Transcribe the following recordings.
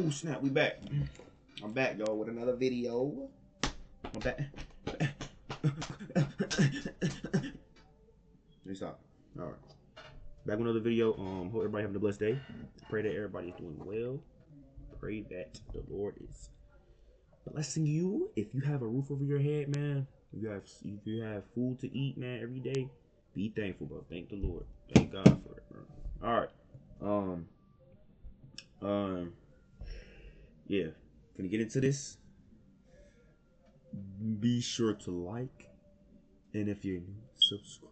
Oh snap, we back. I'm back, y'all, with another video. I'm back. Let me stop. All right, back with another video. Hope everybody having a blessed day. Pray that everybody is doing well. Pray that the Lord is blessing you. If you have a roof over your head, man, if you have food to eat, man, every day, be thankful, bro. Thank the Lord. Thank God for it, bro. All right. Yeah. Gonna get into this. Be sure to like, and if you're new, subscribe.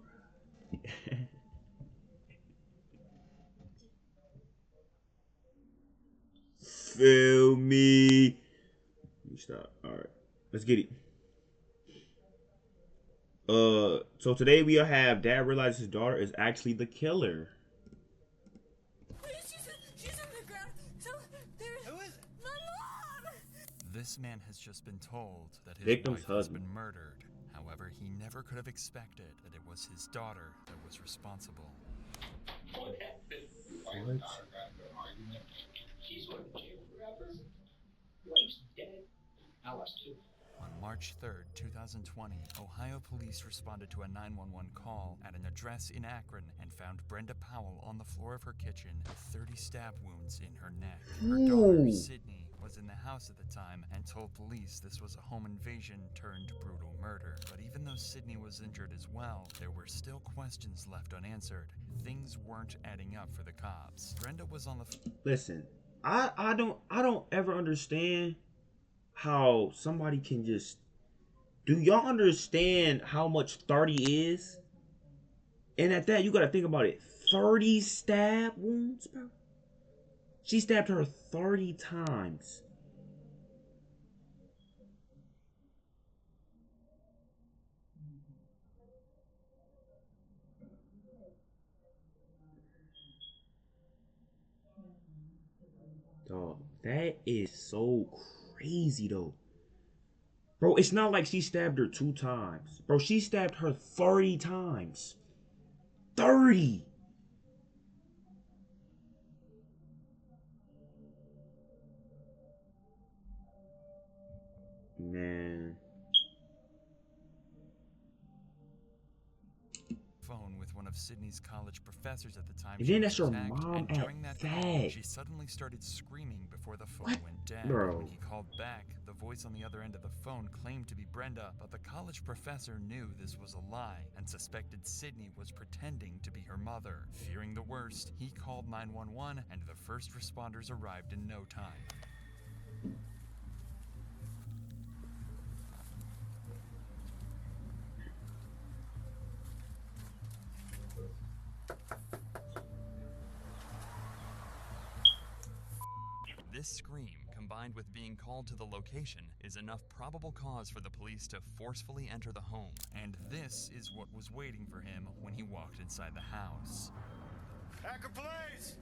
Feel me? Let me stop. All right, let's get it. So today we have Dad realizes his daughter is actually the killer. She's in the ground. So who is it? My mom! This man has just been told that his Victim's wife has husband. been murdered. However, he never could have expected that it was his daughter that was responsible. What happened? What? She's going to jail forever. Wife's dead. I was too. On March 3rd, 2020, Ohio police responded to a 911 call at an address in Akron and found Brenda Powell on the floor of her kitchen with 30 stab wounds in her neck. Her daughter, Ooh. Sydney, was in the house at the time and told police this was a home invasion turned brutal murder. But even though Sydney was injured as well, there were still questions left unanswered. Things weren't adding up for the cops. Brenda was on the Listen, I don't ever understand how somebody can just. Do y'all understand how much 30 is? And at that, you gotta think about it. 30 stab wounds, bro. She stabbed her 30 times. Dog, that is so crazy though. Bro, it's not like she stabbed her 2 times. Bro, she stabbed her 30 times. 30! Man. phone with one of Sydney's college professors at the time. And She then was that's your attacked, mom and during at that call, that. she suddenly started screaming before the phone What? went dead. Bro. When he called back, the voice on the other end of the phone claimed to be Brenda, but the college professor knew this was a lie and suspected Sydney was pretending to be her mother. Fearing the worst, he called 911 and the first responders arrived in no time. This scream, combined with being called to the location, is enough probable cause for the police to forcefully enter the home. And this is what was waiting for him when he walked inside the house. Akron Police!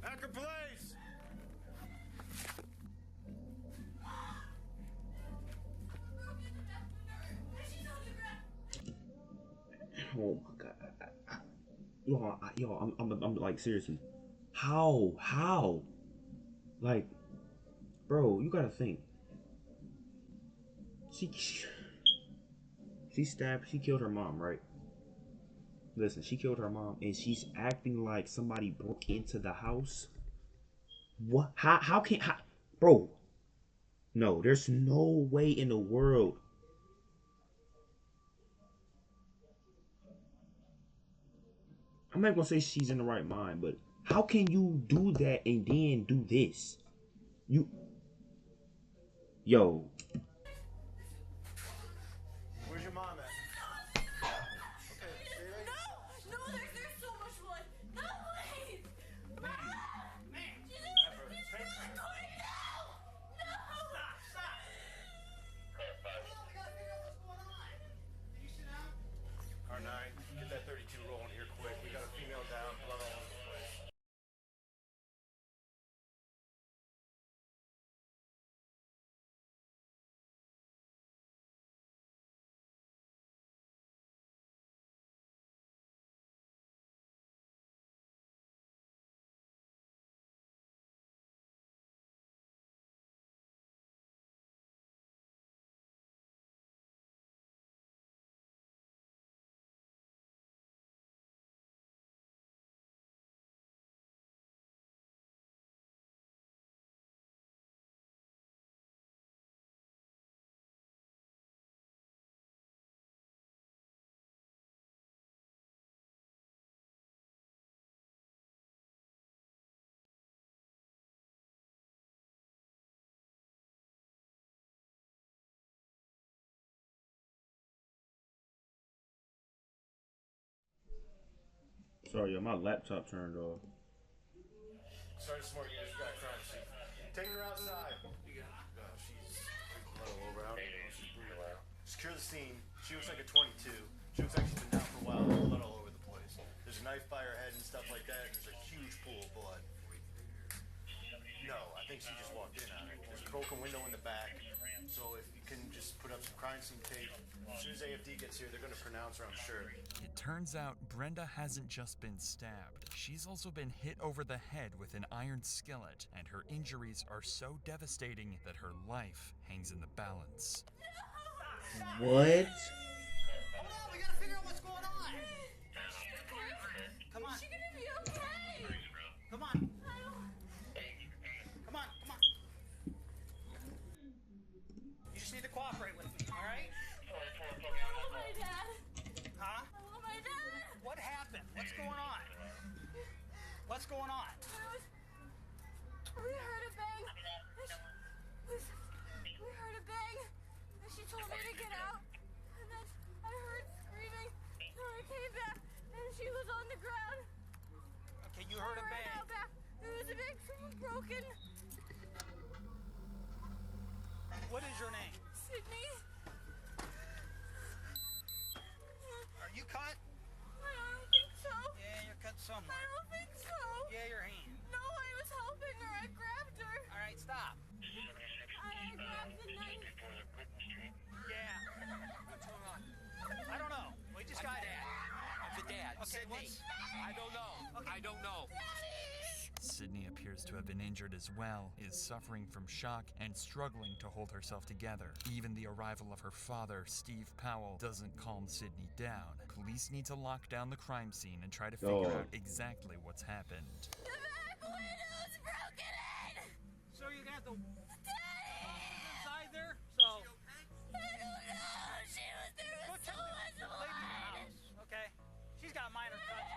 Akron Police! Oh my god. I'm like, seriously. How? Like, bro, you gotta think. She killed her mom, right? Listen, she killed her mom, and she's acting like somebody broke into the house. What? How, bro? No, there's no way in the world. I'm not gonna say she's in the right mind, but how can you do that and then do this? Yo, Where's your mom at? Okay, stay right No, there's so much blood. No, please. Mom! She's take her. recording now. No. Stop! We gotta figure out what's going on. Can you sit down? R9, get that 32 rolling here quick. We got a female down, blood all over the place. Sorry, yo, my laptop turned off. Sorry, this morning you just got crime scene. Take her outside. She's blood all over. I don't even know if she's breathing. Secure the scene. She looks like a 22. She looks like she's been down for a while. There's blood all over the place. There's a knife by her head and stuff like that. And there's a huge pool of blood. No, I think she just walked in on it. There's a broken window in the back. So if you can just put up some crime scene tape. As soon as AFD gets here, they're going to pronounce her, I'm sure. It turns out Brenda hasn't just been stabbed. She's also been hit over the head with an iron skillet, and her injuries are so devastating that her life hangs in the balance. What? Hold on, we gotta figure out what's going on. Come on. Is she gonna be okay? Come on. Come on, come on. You just need to cooperate with me, all right? I love my dad. Huh? I love my dad. What happened? What's going on? What's going on? We heard a bang. We heard a bang. And she told me to get out. And then I heard screaming. So I came back and she was on the ground. Okay, you heard a I ran bang. out back. There was a big broken. What is your name? Sydney. Are you cut? I don't think so. Yeah, you're cut I somewhere. don't think so. Yeah, your hand. No, I was helping her. I grabbed her. All right, stop. I grabbed the knife. Yeah. What's going on? I don't know. We just got Dad. I'm the dad. Okay, Sydney. what's... I don't know. I don't know. Sydney appears to have been injured as well, is suffering from shock, and struggling to hold herself together. Even the arrival of her father, Steve Powell, doesn't calm Sydney down. Police need to lock down the crime scene and try to figure out exactly what's happened. The back window's broken in. So you got the Daddy. inside there? So... I don't know. She was there was so much Lady in the blood. house, okay? She's got minor cuts.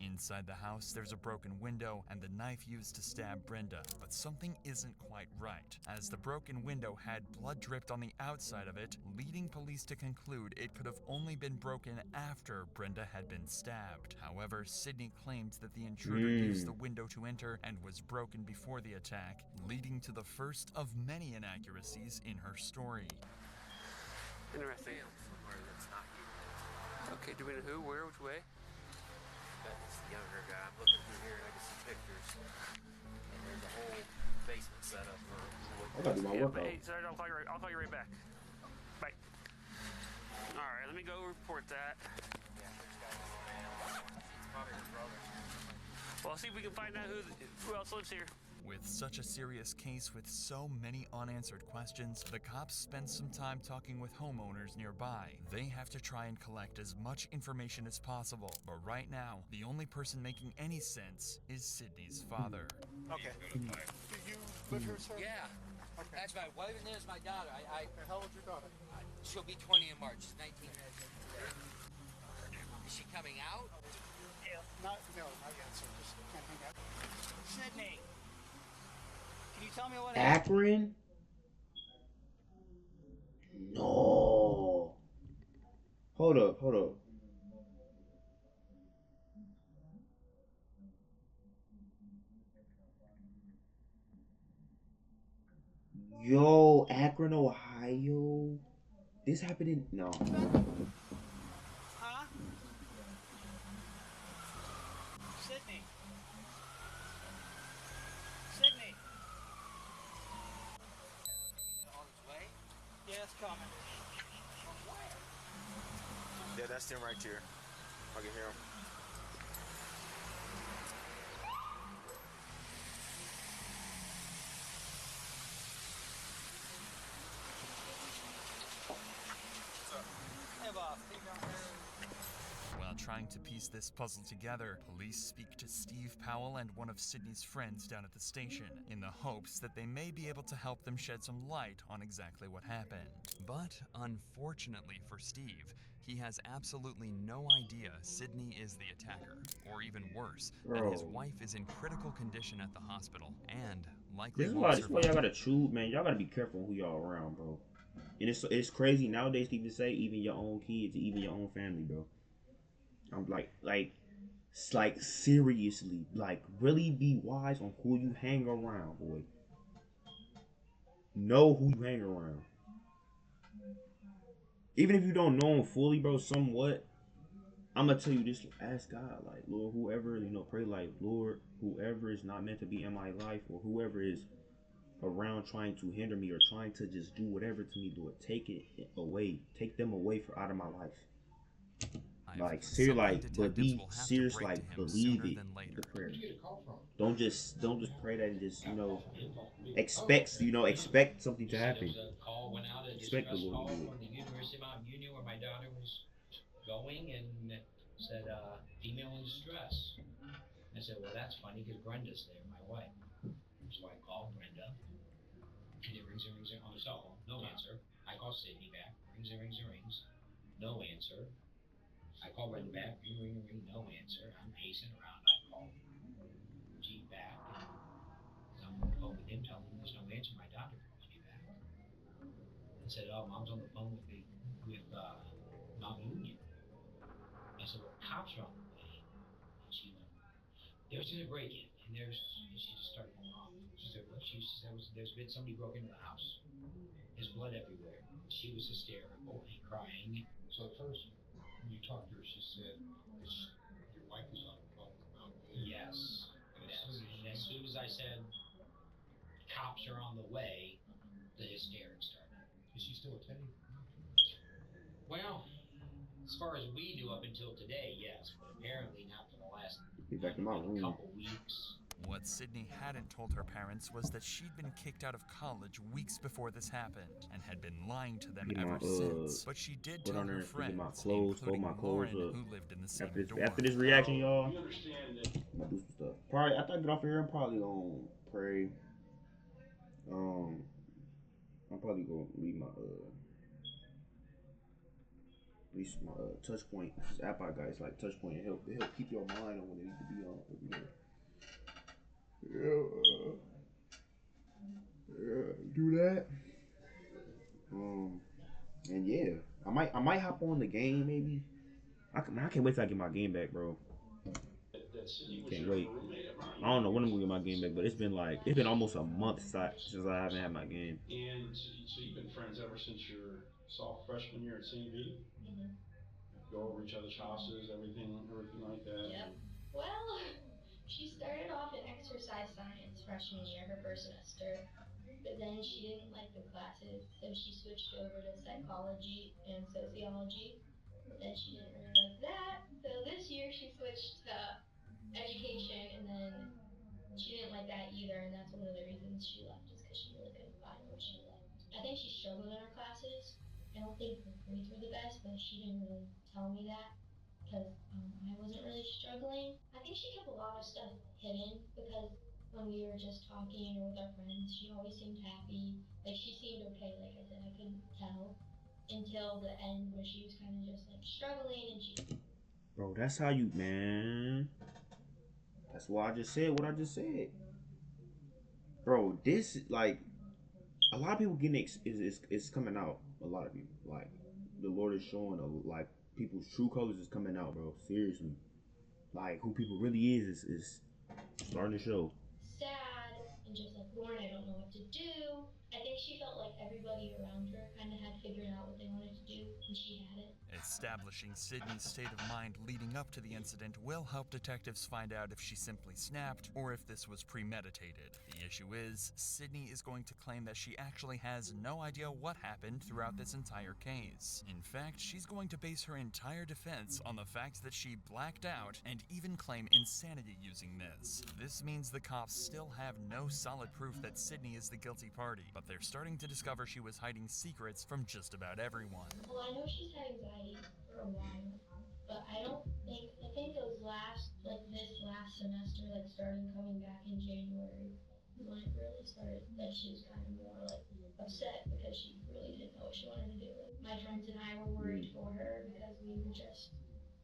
Inside the house, there's a broken window and the knife used to stab Brenda, but something isn't quite right, as the broken window had blood dripped on the outside of it, leading police to conclude it could have only been broken after Brenda had been stabbed. However, Sydney claims that the intruder used the window to enter and was broken before the attack, leading to the first of many inaccuracies in her story. Interesting. Somewhere that's not you. Okay, do we know who, where, which way? That's the younger guy. I'm looking through here and I can see pictures. And there's a whole basement set up for I gotta do my workout. Hey, sorry, I'll call you right back. Bye. All right, let me go report that. Yeah, there's guys around. It's probably his brother. Well, I'll see if we can find out who else lives here. With such a serious case with so many unanswered questions, the cops spend some time talking with homeowners nearby. They have to try and collect as much information as possible, but right now, the only person making any sense is Sydney's father. Okay. Do you live here, sir? Yeah. Okay. That's my wife and there's my daughter. How old's your daughter? She'll be 20 in March. She's 19 today. Is she coming out? No, not yet, sir. Just can't hang out. Sydney. Can you tell me what happened? Akron? No. Hold up. Yo, Akron, Ohio. This happened in no. Huh? Sydney. Sydney. On its way? Yeah, it's coming. Yeah, that's him right here. I can hear him. Hey, boss. Steve down there. While trying to piece this puzzle together, police speak to Steve Powell and one of Sydney's friends down at the station, in the hopes that they may be able to help them shed some light on exactly what happened. But unfortunately for Steve, he has absolutely no idea Sydney is the attacker, or even worse, that his Bro. wife is in critical condition at the hospital and likely This is won't why y'all survive. gotta choose, man. Y'all gotta be careful who y'all around, bro. And it's crazy nowadays to even say even your own kids, even your own family, bro. I'm like seriously, like really be wise on who you hang around, boy. Know who you hang around. Even if you don't know him fully, bro, somewhat, I'm gonna tell you this: ask God, like Lord, whoever pray, like Lord, whoever is not meant to be in my life, or whoever is around trying to hinder me or trying to just do whatever to me, Lord, take it away, take them away from out of my life. Like serious, like, but be serious, like believe it. The prayer. Don't just pray that and just expect something to happen. Call went out, Expect the distress Lord call to do from the University of Mount Union where my daughter was going, and said, female in distress. I said, well, that's funny because Brenda's there, my wife. So I called Brenda, and it rings on the cell phone. No answer. I call Sydney back. Rings. No answer. I call Brenda back. Ring. No answer. I'm pacing around. I call G back. And I'm on the phone with him, telling him there's no answer. My doctor calls me back and said, oh, Mom's on the phone with Mount Union. I said, well, cops are on the way. And she went, there's been a break-in, and she just started going off. She said, what? She said, there's been somebody broke into the house. There's blood everywhere. She was hysterical and crying. So at first, when you talked to her, she said your wife was on the phone with Mount Union. Yes. And as soon as I said cops are on the way, the hysterics started. Is she still attending? Well, as far as we knew up until today, yes, but apparently not for the last couple weeks. What Sydney hadn't told her parents was that she'd been kicked out of college weeks before this happened and had been lying to them ever since. But she did tell her friends, including Lauren, who lived in the same dorm. After this reaction, y'all, I'm gonna do some stuff. Probably after I get off here, I'm probably gonna pray. I'm probably gonna read my touch point. This app I got, it's like touch point. It help keep your mind on what it needs to be on every day. Do that. And yeah, I might hop on the game maybe. I can't wait till I get my game back, bro. Can't wait. I don't know when I'm gonna get my game back, but it's been almost a month since I haven't had my game. And so you've been friends ever since your freshman year at St. V? Mm-hmm. Go over each other's houses, everything like that. Yep. Well, she started off in exercise science freshman year, her first semester, but then she didn't like the classes, so she switched over to psychology and sociology. But then she didn't really like that, so this year she switched to education, and then she didn't like that either, and that's one of the reasons she left, is because she really couldn't find what she liked. I think she struggled in her classes. I don't think her grades were the best, but she didn't really tell me that because I wasn't really struggling. I think she kept a lot of stuff hidden because when we were just talking or with our friends, she always seemed happy. Like, she seemed okay, like I said, I couldn't tell until the end where she was kind of just like struggling and she. Bro, that's how you, man. That's why I just said what I just said. Bro, this, like, a lot of people getting it's coming out. A lot of people, like, the Lord is showing, like, people's true colors is coming out, bro. Seriously, like, who people really is starting to show. Sad and just like, Lauren, I don't know what to do. I think she felt like everybody around her kind of had figured out what they wanted to do, and she hadn't. Establishing Sydney's state of mind leading up to the incident will help detectives find out if she simply snapped or if this was premeditated. The issue is, Sydney is going to claim that she actually has no idea what happened throughout this entire case. In fact, she's going to base her entire defense on the fact that she blacked out and even claim insanity using this. This means the cops still have no solid proof that Sydney is the guilty party, but they're starting to discover she was hiding secrets from just about everyone. Well, I know she's had anxiety for a while, but I think it was this last semester, like starting coming back in January, when it really started, that she was kind of more like upset because she really didn't know what she wanted to do. My friends and I were worried for her because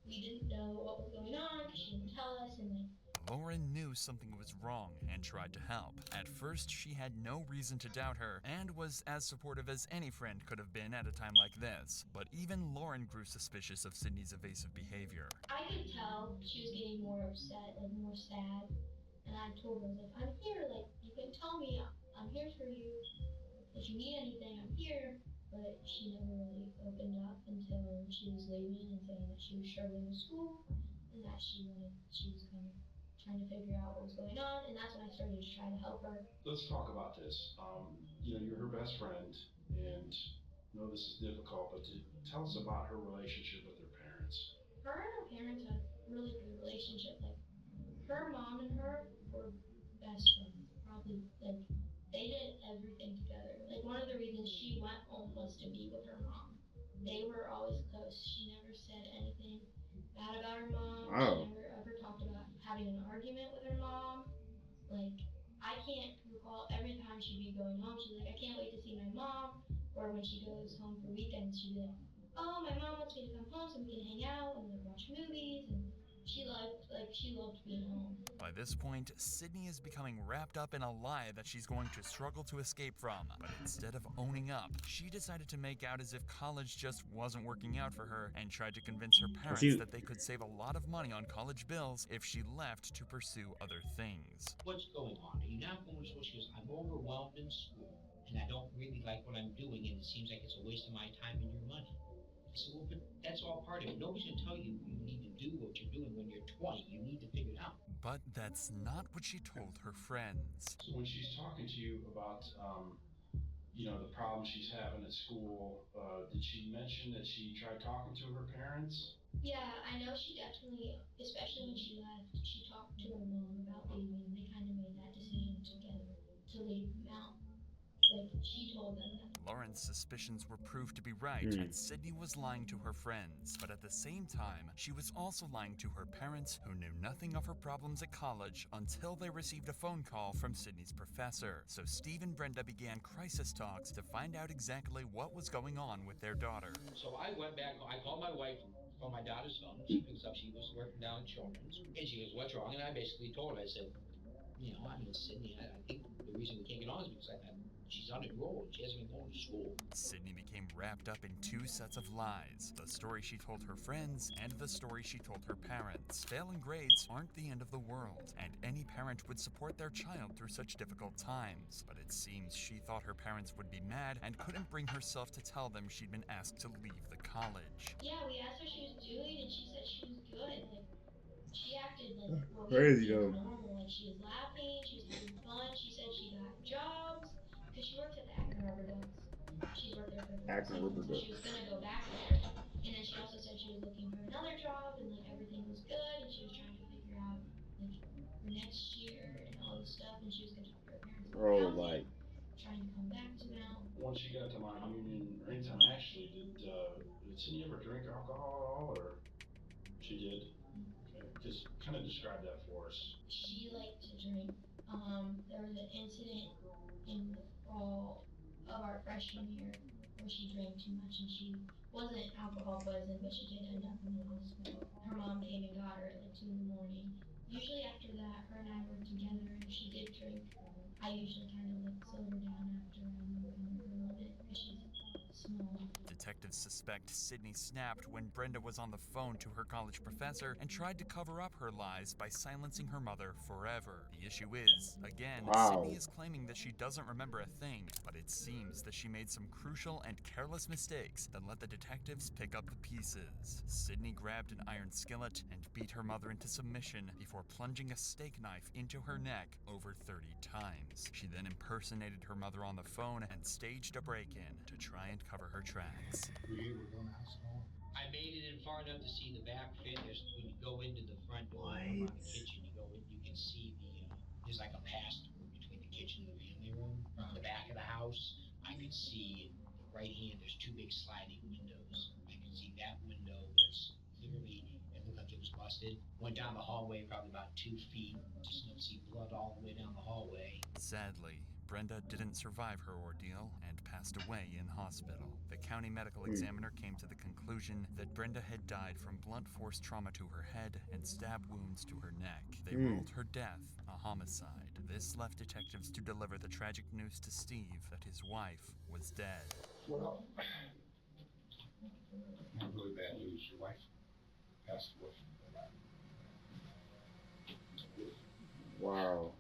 we didn't know what was going on because she didn't tell us, and like. Lauren knew something was wrong and tried to help. At first, she had no reason to doubt her and was as supportive as any friend could have been at a time like this. But even Lauren grew suspicious of Sydney's evasive behavior. I could tell she was getting more upset, like more sad. And I told her, like, I'm here, like, you can tell me, I'm here for you. If you need anything, I'm here. But she never really opened up until she was leaving and saying that she was struggling with school and that she was kind of trying to figure out what was going on. And that's when I started to try to help her. Let's talk about this. You know, you're her best friend, and I know this is difficult, but tell us about her relationship with her parents. Her and her parents had a really good relationship. Like, her mom and her were best friends. Probably, like, they did everything together. Like, one of the reasons she went home was to be with her mom. They were always close. She never said anything bad about her mom. Wow. She never ever talked about having an argument with her mom. Like, I can't recall every time she'd be going home, she's like, I can't wait to see my mom. Or when she goes home for weekends, she'd be like, oh, my mom wants me to come home so we can hang out and like watch movies. And she loved being home. By this point, Sydney is becoming wrapped up in a lie that she's going to struggle to escape from. But instead of owning up, she decided to make out as if college just wasn't working out for her and tried to convince her parents that they could save a lot of money on college bills if she left to pursue other things. What's going on? Are you not going to school? She goes, I'm overwhelmed in school, and I don't really like what I'm doing, and it seems like it's a waste of my time and your money. I said, well, but that's all part of it. Nobody's going to tell you you need to do what you're doing when you're 20. You need to figure it out. But that's not what she told her friends. So when she's talking to you about, you know, the problems she's having at school, did she mention that she tried talking to her parents? Yeah, I know she definitely, especially when she left, she talked to her mom about leaving. They kind of made that decision together to leave them out. Like, she told them that. Lauren's suspicions were proved to be right, and Sydney was lying to her friends. But at the same time, she was also lying to her parents, who knew nothing of her problems at college until they received a phone call from Sydney's professor. So Steve and Brenda began crisis talks to find out exactly what was going on with their daughter. So I went back, I called my wife on my daughter's phone. She picks up, she was working down at Children's, and she goes, what's wrong? And I basically told her, I said, you know, I mean, Sydney, I think the reason we can't get on is because she's unenrolled. She hasn't been going to school. Sydney became wrapped up in two sets of lies. The story she told her friends and the story she told her parents. Failing grades aren't the end of the world, and any parent would support their child through such difficult times. But it seems she thought her parents would be mad and couldn't bring herself to tell them she'd been asked to leave the college. Yeah, we asked her she was doing, and she said she was good. Like, she acted like crazy though. Normal. Like, she was laughing, she was having fun. She said she got jobs because she worked at the Akron Rubber Ducks. She's worked there for Akron Rubber Ducks. She was gonna go back there, and then she also said she was looking for another job, and like everything was good, and she was trying to figure out like for next year and all this stuff, and she was gonna talk to her parents about housing, trying to come back to Mount. Once she got to Mount Union, or anytime actually, did Sydney ever drink alcohol at all, or she did? Okay, just kind of describe that for us. She liked to drink. There was an incident in the fall of our freshman year where she drank too much, and she wasn't alcohol poisoned, but she did end up in the hospital. Her mom came and got her at like 2 in the morning. Usually after that, her and I were together, and if she did drink, I usually kind of like slow her down after and kind of her a little bit because she's small. Detectives suspect Sydney snapped when Brenda was on the phone to her college professor and tried to cover up her lies by silencing her mother forever. The issue is, again, Sydney is claiming that she doesn't remember a thing, but it seems that she made some crucial and careless mistakes that let the detectives pick up the pieces. Sydney grabbed an iron skillet and beat her mother into submission before plunging a steak knife into her neck over 30 times. She then impersonated her mother on the phone and staged a break-in to try and cover her tracks. I made it in far enough to see the back fit. When you go into the front door from the kitchen, you go in, you can see there's like a pass-through between the kitchen and the family room. From the back of the house, I could see in the right hand, there's 2 big sliding windows. I could see that window was literally, it looked like it was busted. Went down the hallway probably about 2 feet, just see blood all the way down the hallway. Sadly, Brenda didn't survive her ordeal and passed away in hospital. The county medical examiner came to the conclusion that Brenda had died from blunt force trauma to her head and stab wounds to her neck. They ruled her death a homicide. This left detectives to deliver the tragic news to Steve that his wife was dead. Well, not really bad news. Your wife passed away. Wow.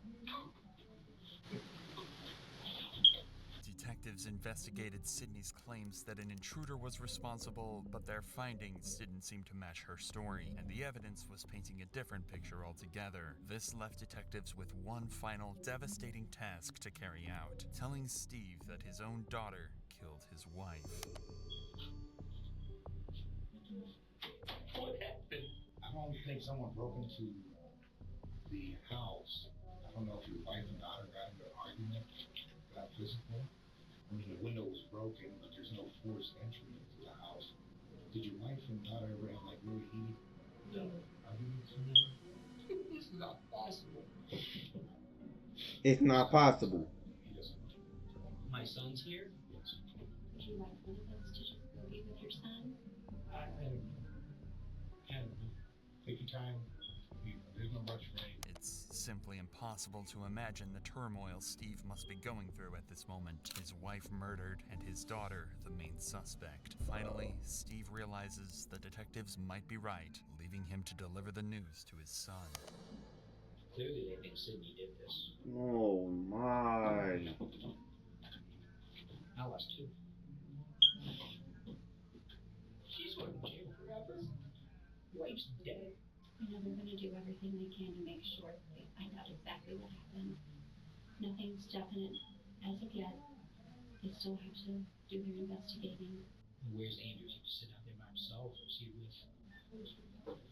Detectives investigated Sydney's claims that an intruder was responsible, but their findings didn't seem to match her story, and the evidence was painting a different picture altogether. This left detectives with one final devastating task to carry out, telling Steve that his own daughter killed his wife. What happened? I don't think someone broke into the house. I don't know if your wife and daughter got into an argument, got physical. I mean, the window was broken, but there's no forced entry into the house. Did your wife and daughter ever have like really heated arguments in there? This is not possible. It's not possible. He doesn't know. My son's here? Yes. Would you like one of us to just go be with your son? I don't know. Take your time. There's no rush for anything. It's simply impossible to imagine the turmoil Steve must be going through at this moment. His wife murdered and his daughter the main suspect. Finally, Steve realizes the detectives might be right, leaving him to deliver the news to his son. Clearly they think Sydney did this. Oh my. I lost two. She's going to jail forever. Wife's dead. I know they're going to do everything they can to make sure that they find out exactly what happened. Nothing's definite as of yet. They still have to do their investigating. Where's Andrew? He was sitting out there by himself. Or is he with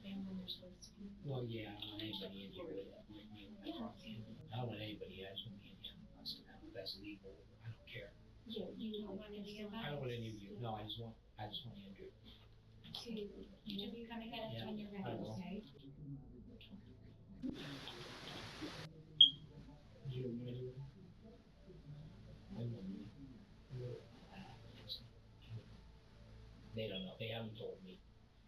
Family members supposed to be. Well, yeah, I don't want anybody in here with me. Yeah. I don't want anybody. I just want me and him. That's legal. I don't care. You don't want any of us? I don't want any of you. No, I just want Andrew. So you just come and get us Yeah, when you're I ready, will. okay? You don't want anyone? They don't know. They haven't told me.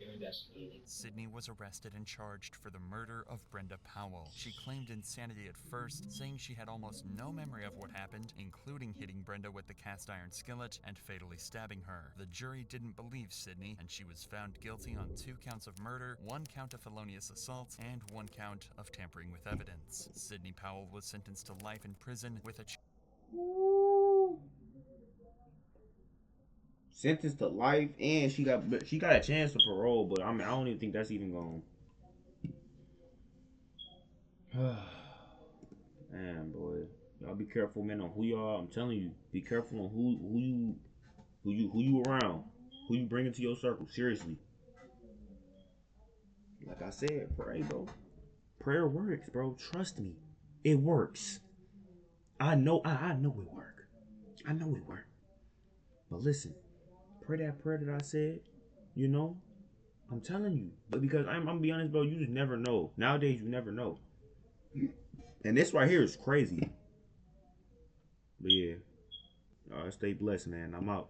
They're investigating. Sydney was arrested and charged for the murder of Brenda Powell. She claimed insanity at first, saying she had almost no memory of what happened, including hitting Brenda with the cast iron skillet and fatally stabbing her. The jury didn't believe Sydney, and she was found guilty on 2 counts of murder, 1 count of felonious assault, and 1 count of tampering with evidence. Sydney Powell was sentenced to life in prison with a Sentenced to life, and she got a chance for parole, but I mean, I don't even think that's even going. Man, boy, y'all be careful, man, on who y'all. I'm telling you, be careful on who you around, who you bring into your circle. Seriously, like I said, pray, bro. Prayer works, bro. Trust me, it works. I know it works. I know it works. But listen. Pray that prayer that I said, you know, I'm telling you. But because I'm gonna be honest, bro, you just never know. Nowadays, you never know. And this right here is crazy. But yeah, stay blessed, man. I'm out.